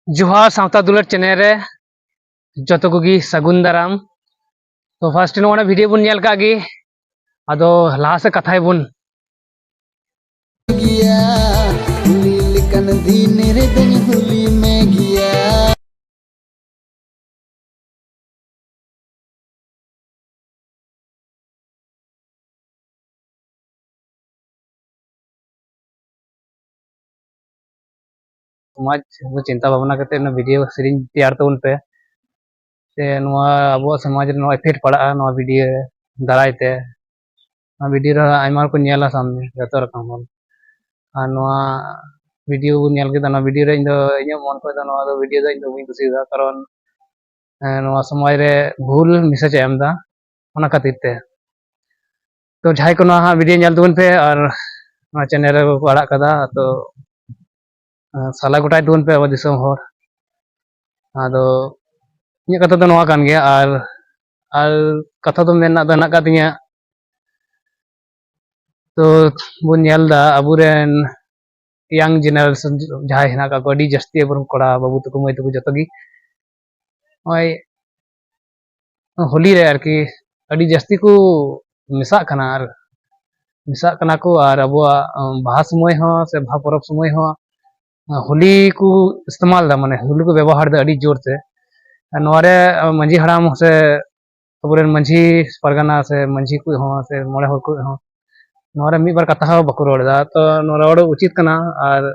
जोहार सावता दुलर चैनल रे जतो कोगी सगुन दाराम। तो फर्स्ट नोना वीडियो बुन नेल कागी आदो लाहा से कथाय बुन गया हुली लेकन दिन रे दिन हुली में गया समाज वो चिंता भावना करते ना वीडियो सीरीज तैयार तबन पे से नोआ अबो समाज रे नोआ इफेक्ट पड़ा नोआ वीडियो दाराय ते नोआ वीडियो रे आयमा को नेला सामने जतो रकम बोल आ नोआ वीडियो बुन नेल के नोआ वीडियो रे इन दो इᱧ मन को नोआ दो वीडियो दो इन दो बुन कुसिदा कारण नोआ समाज रे भूल मैसेज एमदा ओना खातिर ते तो जहां को नोआ वीडियो नेल तबन पे और नोआ चैनल रे को आड़ा कदा तो साला गोटाय तबन पे अब दिसम हर आदो इᱧ कथा दो नोआ कान गया और कथा दो मेना दो ना कातिया तो बुन नेलदा अबुरेन यंग जेनरेशन जहां हेना का अडी जस्ती अबुन कोड़ा बाबू तको मई तको जतो गी ओय होली रे आरकी अडी जस्ती को मिसा कना को और अबुआ बाहा समय हो से बाहा परब समय हो होली को इस्तेमाल दा माने होली को व्यवहार दा अडी जोर से नोरे मंजी हराम से अबुरेन मंजी परगना से मंजी को हो से मोड़े हर को हो नोरे मी बार कथा हो बको रोड़ा तो रोड़ उचित कना और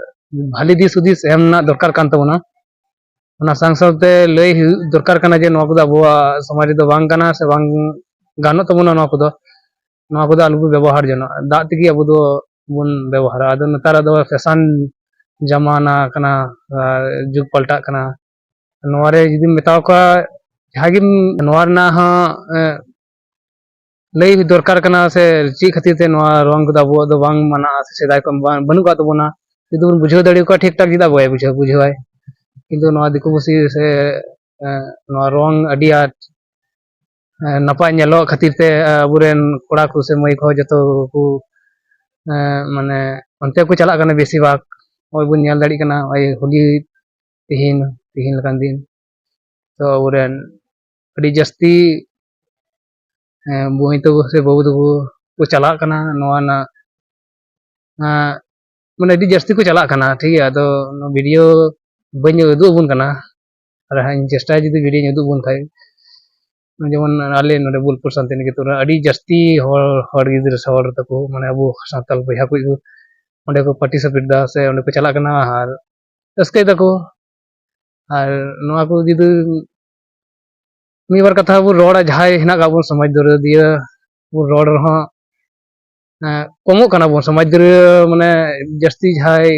भाली दिस हुदिस एम ना दरकार कान तबना ओना संग साथे लई दरकार कना जे नोआ को अबुआ समाज दो बांग कना से बांग गानो तबना नोआ को आलू व्यवहार जनो दाग तगी अब दो बुन व्यवहार आदो नतार दो फैशन जमाना कना जुग पलटा कना नोरे जुदी मेताव का जहागी नोरना हा लई दरकार कना से ची खातिर ते नोआ रंग को अब दो बांग मना से सेदाय को बनु का तबना जुदी बुन बुझाव दाड़ी को ठीक ठाक जिदा बय बुझावाय किंतु नोआ दिकु बसी से नोआ रंग अडी आट नपाय नेलो खातिर ते अबुरेन कोड़ा को से मई को जतो को माने अंते को चला कना बेसी भाग ओय बुन नेल दाड़ी कना ओय होली तिहिन लकान दिन तो अबुरेन अडी जस्ती बुई तो से बाबू तको को चला कना नोआ ना माने अडी जस्ती को चला कना ठीक है तो वीडियो बनी उदु बुन कना और हाँ चेष्टा जुदी वीडियो उदु बुन खाय जेमन आले नोडे बुलपुर शांतिनिकेतन अडी जस्ती हर गिद्र सवाल तको माने अबु साताल बया को ओंडे को पार्टिसिपेट दा से ओंडे को चला कना और रस्के तको और नोआ को जुदी मी बार कथा बु रोड़ा जहाय हेना का बु समाज दर दिया बु रोड़ रहा कमो कना बु समाज दर माने जस्ती जहाय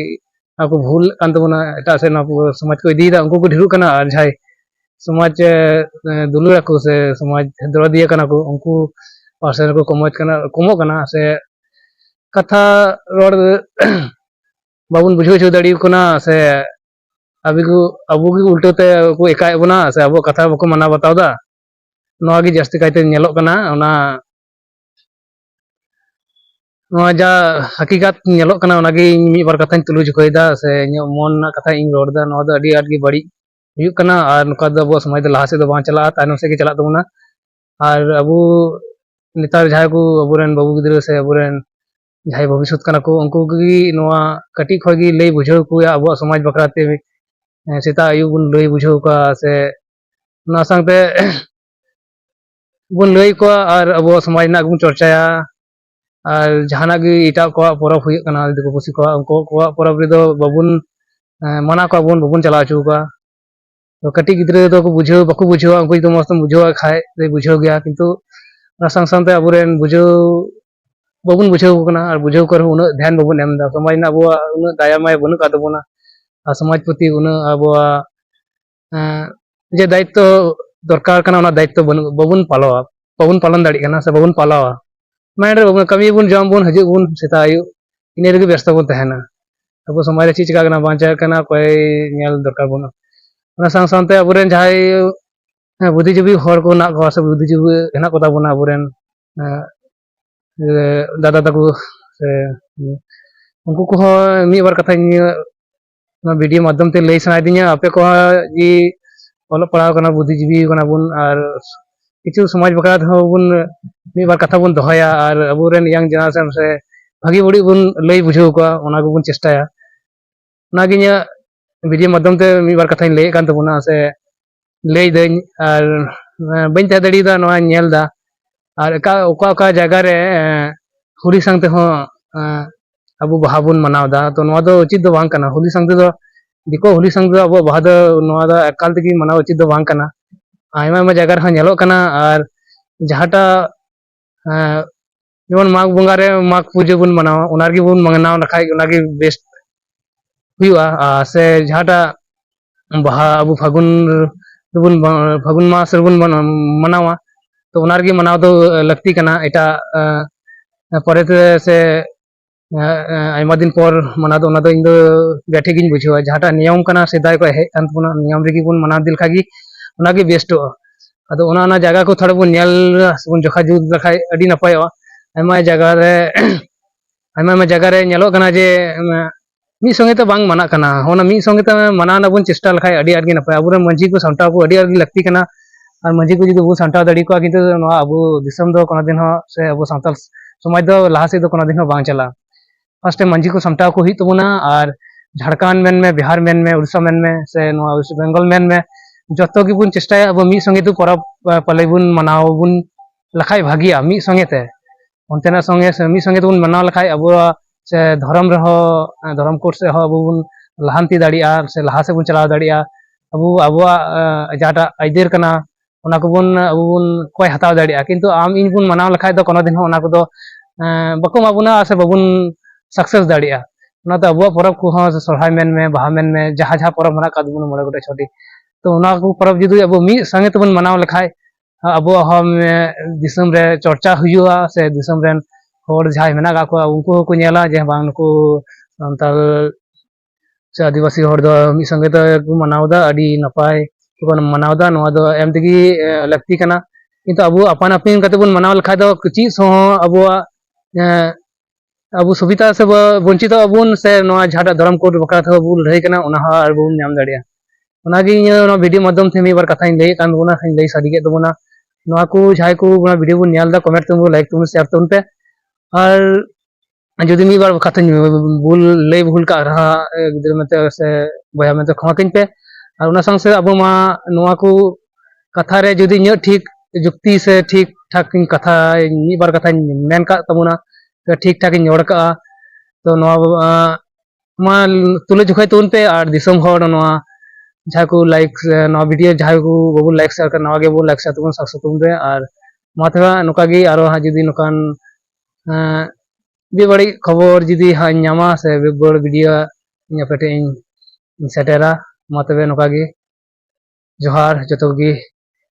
आपको भूल कान तबना एटा से ना समाज को इदी दा उनको को ढिरु कना और जहाय समाज दुलुरा को से समाज दर दिया कना को उनको पार्सन को कमो कना से कथा रोड़ बाबुन बुझो छो दाड़ी कोना से अबु की उल्टोते को एकाय बना से अबु कथा बको मना बताव दा नोआ गी जस्ती कायते नेलोग कना ओना नोआ जा हकीकत नेलोग कना ओना गी मी बार कथा तुलु जुकोयदा से मन ना कथा इन रोड़दा नोआ दा अडी आट गी बड़ी हुयुग कना और नुका दा अबु समाज दा लाहा से दा बां चला तायनम से गी चला तबना और अबु नेतार जहाय को अबुरेन बाबू गिद्रा से अबुरेन जहाय भविष्य कना को उनको गी नोआ कटी खगी लई बुझाव को अबु समाज बकराते सेता आयु बुन लई बुझाव का से ना संगते बुन लई को और अबु समाज ना बुन चर्चाया और जहाना गी इटा को परब हुयुग कना दिको कुसी को उनको को परब रे दो बाबुन मना को बाबुन चला चु का तो कटी गिद्रे तो को बुझाव बको बुझाव उनको तो मस्त बुझाव खाय दे बुझाव गया किंतु संग संगते अबुरेन बुझाव बाबुन बुझाव कना और बुझाव कर उन ध्यान बाबुन एमदा समाज ना अबुआ उन दाया माय बनु का तबना समाज प्रति उन अबुआ जे दायित्व दरकार कना उना दायित्व बाबुन पालन दाड़ी कना से बाबुन पालावा माइंड रे बाबुन कमी बुन जम बुन हजू बुन सेता आयु इन रे व्यस्त बुन तहना अब समाज रे चीज का कना बांचा कना कोई नेल दरकार बुन ओना संग संगते अबुरेन जहाय बुद्धिजीवी हर को ना को से बुद्धिजीवी हेना को ताबुना अबुरेन दादा तको से उनको को मी बार कथा ᱱᱚᱣᱟ ᱵᱷᱤᱰᱤᱭᱳ ᱢᱟᱫᱽᱫᱷᱚᱢ ᱛᱮ ᱞᱟᱹᱭ ᱥᱟᱱᱟᱭᱮᱫᱤᱧᱟ ᱟᱯᱮ ᱠᱚ ᱡᱮ ᱚᱞᱚᱜ ᱯᱟᱲᱦᱟᱣ ᱠᱟᱱᱟ ᱵᱩᱫᱽᱫᱷᱤᱡীᱵী ᱠᱟᱱᱟ ᱵᱚᱱ ᱟᱨ ᱠᱤᱪᱷᱩ ᱥᱚᱢᱟᱡᱽ ᱵᱟᱠᱷᱨᱟ ᱛᱮᱦᱚᱸ ᱵᱚᱱ ᱢᱤᱫ ᱵᱟᱨ ᱠᱟᱛᱷᱟ ᱵᱚᱱ ᱫᱚᱦᱚᱭᱟ ᱟᱨ ᱟᱵᱚᱨᱮᱱ ᱤᱭᱟᱝ ᱡᱮᱱᱟᱨᱮᱥᱚᱱ ᱥᱮ ᱵᱷᱟᱹᱜᱤ ᱵᱟᱹᱲᱤᱡ ᱵᱚᱱ ᱞᱟᱹᱭ ᱵᱩᱡᱷᱟᱹᱣ ᱠᱚᱣᱟ ᱚᱱᱟ ᱜᱮᱵᱚᱱ ᱪᱮᱥᱴᱟᱭᱟ ᱚᱱᱟᱜᱮ ᱤᱧᱟᱹᱜ ᱵᱷᱤᱰᱤᱭᱳ ᱢᱟᱫᱽᱫᱷᱚᱢ ᱛᱮ ᱢᱤᱫ ᱵᱟᱨ ᱠᱟᱛᱷᱟᱧ ᱞᱟᱹᱭᱮᱫ ᱠᱟᱱ ᱛᱟᱵᱚᱱᱟ ᱥᱮ ᱞᱟᱹᱭ ᱫᱟᱹᱧ ᱟᱨ ᱵᱟᱹᱧ ᱛᱟᱦᱮᱸ ᱫᱟᱲᱮᱭᱟᱫᱟ ᱱᱚᱣᱟᱧ ᱧᱮᱞ ᱮᱫᱟ ᱟᱨ ᱚᱠᱟ ᱚᱠᱟ ᱡᱟᱭᱜᱟ ᱨᱮ ᱦᱳᱞᱤ ᱥᱟᱝ ᱛᱮᱦᱚᱸ ᱟᱵᱚ ᱵᱟᱦᱟ ᱵᱚᱱ ᱢᱟᱱᱟᱣᱫᱟ ᱛᱚ ᱱᱚᱣᱟ ᱫᱚ ᱩᱪᱤᱛ ᱫᱚ ᱵᱟᱝ ᱠᱟᱱᱟ ᱦᱳᱞᱤ ᱥᱟᱝ ᱛᱮᱫᱚ ᱫᱤᱠᱩ ᱦᱳᱞᱤ ᱥᱟᱝ ᱛᱮᱫᱚ ᱟᱵᱚᱣᱟᱜ ᱵᱟᱦᱟ ᱫᱚ ᱱᱚᱣᱟ ᱫᱚ ᱮᱠᱟᱞ ᱛᱮᱜᱮ ᱢᱟᱱᱟᱣ ᱩᱪᱤᱛ ᱫᱚ ᱵᱟᱝ ᱠᱟᱱᱟ ᱟᱭᱢᱟ ᱟᱭᱢᱟ ᱡᱟᱭᱜᱟ ᱨᱮᱦᱚᱸ ᱧᱮᱞᱚᱜ ᱠᱟᱱᱟ ᱟᱨ ᱡᱟᱦᱟᱸᱴᱟᱜ ᱡᱮᱢᱚᱱ ᱢᱟᱜᱽ ᱵᱚᱸगा ᱨᱮ ᱢᱟᱜᱽ ᱯᱩᱡᱟᱹ ᱵᱚᱱ ᱢᱟᱱᱟᱣᱟ ᱚᱱᱟ ᱨᱮᱜᱮ ᱵᱚᱱ ᱢᱟᱱᱟᱣ ᱞᱮᱠᱷᱟᱡ ᱚᱱᱟᱜᱮ ᱵᱮᱥᱴ ᱦᱩᱭᱩᱜᱼᱟ ᱥᱮ ᱡᱟᱦᱟᱸᱴᱟᱜ ᱵᱟᱦᱟ ᱟᱵᱚ ᱯᱷᱟᱹᱜᱩᱱ ᱢᱟᱥ ᱨᱮᱵᱚᱱ ᱢᱟᱱᱟᱣᱟ ᱛᱚ ᱚᱱᱟ ᱨᱮᱜᱮ ᱢᱟᱱᱟᱣ ᱫᱚ ᱞᱟᱹᱠᱛᱤ ᱠᱟᱱᱟ ᱮᱴᱟᱜ ᱯᱚᱨᱮᱛᱮ ᱥᱮ ᱟᱭᱢᱟ ᱫᱤन ᱯᱚᱨ ᱢᱟᱱᱟᱣ ᱫᱚ ᱚᱱᱟ ᱫᱚ ᱤᱧ ᱫᱚ ᱵᱮᱴᱷᱤᱠ ᱜᱤᱧ ᱵᱩᱡᱷᱟᱹᱣᱟ ᱡᱟᱦᱟᱸᱴᱟᱜ ᱱᱤᱭᱚᱢ ᱠᱟᱱᱟ ᱥᱮᱫᱟᱭ ᱠᱷᱚᱱ ᱦᱮᱡ ᱠᱟᱱ ᱛᱟᱵᱚᱱᱟ ᱱᱤᱭᱚᱢ ᱨᱮᱜᱮ ᱵᱚᱱ ᱢᱟᱱᱟᱣ ᱤᱫᱤ ᱞᱮᱠᱷᱟᱡ ᱜᱮ ᱚᱱᱟᱜᱮ ᱵᱮᱥᱴᱚᱜᱼᱟ ᱟᱫᱚ ᱚᱱᱟ ᱡᱟᱭᱜᱟ ᱠᱚ ᱛᱷᱚᱲᱟ ᱵᱚᱱ ᱧᱮᱞ ᱥᱮᱵᱚᱱ ᱡᱚᱠᱷᱟ ᱡᱩᱛ ᱞᱮᱠᱷᱟᱡ ᱟᱹᱰᱤ ᱱᱟᱯᱟᱭᱚᱜᱼᱟ ᱟᱭᱢᱟ ᱟᱭᱢᱟ ᱡᱟᱭᱜᱟ ᱨᱮ ᱧᱮᱞᱚᱜ ᱠᱟᱱᱟ ᱡᱮ ᱢᱤᱫ ᱥᱚᱸᱜᱮ ᱛᱮ ᱵᱟᱝ ᱢᱟᱱᱟᱜ ᱠᱟᱱᱟ ᱚᱱᱟ ᱢᱤᱫ ᱥᱚᱸᱜᱮ ᱛᱮ ᱢᱟᱱᱟᱣ ᱨᱮᱱᱟᱜ ᱵᱚᱱ ᱪᱮᱥᱴᱟ ᱞᱮᱠᱷᱟᱡ ᱟᱹᱰᱤ ᱟᱸᱴ ᱜᱮ ᱱᱟᱯᱟᱭ ᱟᱵᱚᱨᱮᱱ ᱢᱟᱺᱡᱷᱤ ᱠᱚ ᱥᱟᱢᱴᱟᱣ ᱠᱚ ᱟᱹᱰᱤ ᱟᱸᱴ ᱜᱮ ᱞᱟᱹᱠᱛᱤ ᱠᱟᱱᱟ ᱟᱨ ᱢᱟᱺᱡᱷᱤ ᱠᱚ ᱡᱩᱫᱤ ᱵᱟᱵᱚ ᱥᱟᱢᱴᱟᱣ ᱫᱟᱲᱮ ᱠᱚᱣᱟ ᱠᱤᱱᱛᱩ ᱱᱚᱣᱟ ᱟᱵᱚ ᱫᱤᱥᱚᱢ ᱫᱚ ᱠᱳᱱᱳ ᱫᱤᱱ ᱦᱚᱸ ᱥᱮ ᱟᱵᱚ ᱥᱟᱱᱛᱟᱲ ᱥᱚᱢᱟᱡᱽ ᱫᱚ ᱞᱟᱦᱟ ᱥᱮᱫ ᱫᱚ ᱠᱳᱱᱳ ᱫᱤᱱ ᱦᱚᱸ ᱵᱟᱝ ᱪᱟᱞᱟᱜᱼᱟ ᱯᱷᱟᱥᱴᱮ ᱢᱟᱺᱡᱷᱤ ko ᱥᱟᱢᱴᱟᱣ ko ᱦᱩᱭᱩᱜ ᱛᱟᱵᱚᱱᱟ ᱟᱨ ᱡᱷᱟᱲᱠᱷᱚᱸᱰ ᱢᱮᱱᱢᱮ ᱵᱤᱦᱟᱨ ᱢᱮᱱᱢᱮ ᱩᱲᱤᱥᱥᱟ ᱢᱮᱱᱢᱮ ᱥᱮ ᱱᱚᱣᱟ ᱳᱭᱮᱥᱴ ᱵᱮᱝᱜᱚᱞ ᱢᱮᱱᱢᱮ ᱡᱚᱛᱚ ᱜᱮᱵᱚᱱ ᱪᱮᱥᱴᱟᱭᱟ ᱟᱵᱚ ᱢᱤᱫ ᱥᱚᱸᱜᱮ ᱛᱮ ᱯᱚᱨᱚᱵᱽ ᱯᱟᱞᱮ ᱵᱚᱱ ᱢᱟᱱᱟᱣ ᱵᱚᱱ ᱞᱮᱠᱷᱟᱡ ᱵᱷᱟᱜᱤᱭᱟ ᱢᱤᱫ ᱥᱚᱸᱜᱮ ᱛᱮ ᱚᱱᱛᱮᱱᱟᱜ ᱥᱚᱸᱜᱮ ᱢᱤᱫ ᱥᱚᱸᱜᱮ ᱛᱮᱵᱚᱱ ᱢᱟᱱᱟᱣ ᱞᱮᱠᱷᱟᱡ ᱟᱵᱚᱣᱟᱜ ᱥᱮ ᱫᱷᱚᱨᱚᱢ ᱨᱮᱦᱚᱸ ᱫᱷᱚᱨᱚᱢ ᱠᱳᱰ ᱥᱮᱫ ᱦᱚᱸ ᱟᱵᱚ ᱵᱚᱱ ᱞᱟᱦᱟᱱᱛᱤ ᱫᱟᱲᱮᱭᱟᱜᱼᱟ ᱥᱮ ᱞᱟᱦᱟ ᱥᱮᱫ ᱵᱚᱱ ᱪᱟᱞᱟᱣ ᱫᱟᱲᱮᱭᱟᱜᱼᱟ ᱟᱵᱚᱣᱟᱜ ᱡᱟᱦᱟᱸᱴᱟᱜ ᱟᱹᱭᱫᱟᱹᱨ ᱠᱟᱱᱟ ᱚᱱᱟ ᱠᱚᱵᱚᱱ ᱟᱵᱚ ᱵᱚᱱ ᱠᱚᱭ ᱦᱟᱛᱟᱣ ᱫᱟᱲᱮᱭᱟᱜᱼᱟ ᱠᱤᱱᱛᱩ ᱟᱢ ᱤᱧ ᱵᱚᱱ ᱢᱟᱱᱟᱣ ᱞᱮᱠᱷᱟᱡ ᱫᱚ ᱠᱳᱱᱳ ᱫᱤᱱ ᱦᱚᱸ ᱚᱱᱟ ᱠᱚᱫᱚ ᱵᱟᱠᱚ ᱮᱢᱟ ᱵᱚᱱᱟ ᱥᱮ ᱵᱟᱵᱚᱱ ᱥᱟᱠᱥᱮᱥ ᱫᱟᱲᱮᱭᱟᱜᱼᱟ ᱚᱱᱟᱛᱮ ᱟᱵᱚᱣᱟᱜ ᱯᱚᱨᱚᱵᱽ ᱠᱚᱦᱚᱸ ᱥᱚᱨᱦᱟᱭ ᱢᱮᱱᱢᱮ ᱵᱟᱦᱟ ᱢᱮᱱᱢᱮ ᱡᱟᱦᱟᱸ ᱯᱚᱨᱚᱵᱽ ᱢᱮᱱᱟᱜ ᱟᱠᱟᱫ ᱛᱟᱵᱚᱱᱟ ᱢᱚᱬᱮ ᱜᱚᱴᱮᱡ ᱪᱷᱚᱴᱤ ᱛᱚ ᱚᱱᱟ ᱠᱚ ᱯᱚᱨᱚᱵᱽ ᱡᱩᱫᱤ ᱟᱵᱚ ᱢᱤᱫ ᱥᱚᱸᱜᱮ ᱛᱮᱵᱚᱱ ᱢᱟᱱᱟᱣ ᱞᱮᱠᱷᱟᱡ ᱟᱵᱚᱣᱟᱜ ᱦᱚᱸ ᱫᱤᱥᱚᱢ ᱨᱮ ᱪᱚᱨᱪᱟ ᱦᱩᱭᱩᱜᱼᱟ ᱥᱮ ᱫᱤᱥᱚᱢ ᱨᱮᱱ ᱦᱚᱲ ᱡᱟᱦᱟᱸᱭ ᱢᱮᱱᱟᱜ ᱠᱟᱜ ᱠᱚᱣᱟ ᱩᱱᱠᱩ ᱦᱚᱸᱠᱚ ᱧᱮᱞᱟ ᱡᱮ ᱵᱟᱝ ᱱᱩᱠᱩ ᱥᱟᱱᱛᱟᱲ ᱥᱮ ᱟᱹᱫᱤᱵᱟᱹᱥᱤ ᱦᱚᱲ ᱫᱚ ᱢᱤᱫ ᱥᱚᱸᱜᱮ ᱛᱮᱠᱚ ᱢᱟᱱᱟᱣᱫᱟ ᱟᱹᱰᱤ ᱱᱟᱯᱟᱭ ᱵᱚᱱ ᱢᱟᱱᱟᱣᱫᱟ ᱱᱚᱣᱟ ᱫᱚ ᱮᱢ ᱛᱮᱜᱮ ᱞᱟᱹᱠᱛᱤ ᱠᱟᱱᱟ ᱠᱤᱱᱛᱩ ᱟᱵᱚ ᱟᱯᱟᱱ ᱟᱹᱯᱤᱱ ᱠᱟᱛᱮ ᱵᱚᱱ ᱢᱟᱱᱟᱣ ᱞᱮᱠᱷᱟᱡ ᱫᱚ ᱪᱮᱫ ᱦᱚᱸ ᱟᱵᱚᱣᱟᱜ ᱟᱵᱚ ᱥᱩᱵᱤᱫᱷᱟ ᱥᱮ ᱵᱚᱧᱪᱤᱛᱚ ᱟᱵᱚᱱ ᱥᱮ ᱱᱚᱣᱟ ᱡᱟᱦᱟᱸᱴᱟᱜ ᱫᱷᱚᱨᱚᱢ ᱠᱳᱰ ᱵᱟᱠᱷᱨᱟ ᱛᱮᱦᱚᱸ ᱵᱚᱱ ᱞᱟᱹᱲᱦᱟᱹᱭ ᱠᱟᱱᱟ ᱚᱱᱟ ᱦᱚᱸ ᱟᱨ ᱵᱟᱵᱚᱱ ᱧᱟᱢ ᱫᱟᱲᱮᱭᱟᱜᱼᱟ ᱚᱱᱟᱜᱮ ᱤᱧ ᱱᱚᱣᱟ ᱵᱷᱤᱰᱤᱭᱳ ᱢᱟᱫᱽᱫᱷᱚᱢ ᱛᱮ ᱢᱤᱫ ᱵᱟᱨ ᱠᱟᱛᱷᱟᱧ ᱞᱟᱹᱭᱮᱫ ᱠᱟᱱ ᱛᱟᱵᱚᱱᱟ ᱥᱮᱧ ᱞᱟᱹᱭ ᱥᱟᱰᱮ ᱠᱮᱫ ᱛᱟᱵᱚᱱᱟ ᱱᱚᱣᱟ ᱠᱚ ᱡᱟᱦᱟᱸᱭ ᱠᱚ ᱚᱱᱟ ᱵᱷᱤᱰᱤᱭᱳ ᱵᱚᱱ ᱧᱮᱞ ᱮᱫᱟ ᱠᱚᱢᱮᱱᱴ ᱛᱟᱵᱚᱱ ᱞᱟᱭᱤᱠ ᱛᱟᱵᱚᱱ ᱥᱮᱭᱟᱨ ᱛᱟᱵᱚᱱ ᱯᱮ ᱟᱨ ᱡᱩᱫᱤ ᱢᱤᱫ ᱵᱟᱨ ᱠᱟᱛᱷᱟᱧ ᱞᱟᱹᱭ ᱵᱷᱩᱞ ᱠᱟᱜ ᱨᱮᱦᱚᱸ ᱜᱤᱫᱽᱨᱟᱹ ᱢᱮᱱᱛᱮ ᱥᱮ ᱵᱚᱭᱦᱟ ᱢᱮᱱᱛᱮ ᱠᱷᱚᱢᱟ ᱠᱟᱹᱧ ᱯᱮ ᱟᱨ ᱚᱱᱟ ᱥᱟᱶ ᱟᱵᱚ ᱢᱟ ᱱᱚᱣᱟ ᱠᱚ ᱠᱟᱛᱷᱟ ᱨᱮ ᱡᱩᱫᱤ ᱤᱧᱟᱹᱜ ᱴᱷᱤᱠ ᱡᱩᱠᱛᱤ ᱥᱮ ᱴᱷᱤᱠ ᱴᱷᱟᱠ ᱠᱟᱛᱷᱟ ᱢᱤᱫ ᱵᱟᱨ ᱠᱟᱛᱷᱟᱧ ᱢᱮᱱ ᱠᱟᱜ ᱛᱟᱵᱚᱱᱟ ᱴᱷᱤᱠ ᱴᱷᱟᱠ ᱤᱧ ᱨᱚᱲ ᱠᱟᱜᱼᱟ ᱛᱚ ᱱᱚᱣᱟ ᱢᱟ ᱛᱩᱞᱟᱹ ᱡᱚᱠᱷᱟᱭ ᱛᱟᱵᱚᱱ ᱯᱮ ᱟᱨ ᱫᱤᱥᱚᱢ ᱦᱚᱲ ᱱᱚᱣᱟ ᱡᱟᱦᱟᱸᱭ ᱠᱚ ᱞᱟᱭᱤᱠ ᱱᱚᱣᱟ ᱵᱷᱤᱰᱤᱭᱳ ᱡᱟᱦᱟᱸᱭ ᱠᱚ ᱵᱟᱵᱚᱱ ᱞᱟᱭᱤᱠ ᱥᱮᱭᱟᱨ ᱠᱟᱜ ᱱᱚᱣᱟ ᱜᱮᱵᱚᱱ ᱞᱟᱭᱤᱠ ᱥᱮᱭᱟᱨ ᱛᱟᱵᱚᱱ ᱥᱟᱵᱥᱠᱨᱟᱭᱤᱵ ᱛᱟᱵᱚᱱ ᱯᱮ ᱟᱨ ᱢᱟ ᱛᱚᱵᱮ ᱱᱚᱝᱠᱟ ᱜᱮ ᱟᱨᱚ ᱦᱟᱸᱜ ᱡᱩᱫᱤ ᱱᱚᱝᱠᱟᱱ ᱵᱮᱵᱟᱹᱲᱤᱡ ᱠᱷᱚᱵᱚᱨ ᱡᱩᱫᱤ ᱦᱟᱸᱜ ᱤᱧ ᱧᱟᱢᱟ ᱥᱮ ᱵᱮᱵᱟᱹᱲ ᱵᱷᱤᱰᱤᱭᱳ ᱤᱧ ᱟᱯᱮ ᱴᱷᱮᱱ ᱤᱧ ᱥᱮᱴᱮᱨᱟ ᱢᱟ ᱛᱚᱵᱮ ᱱᱚᱝᱠᱟ ᱜᱮ ᱡᱚᱦᱟᱨ ᱡᱚᱛᱚ ᱜᱮ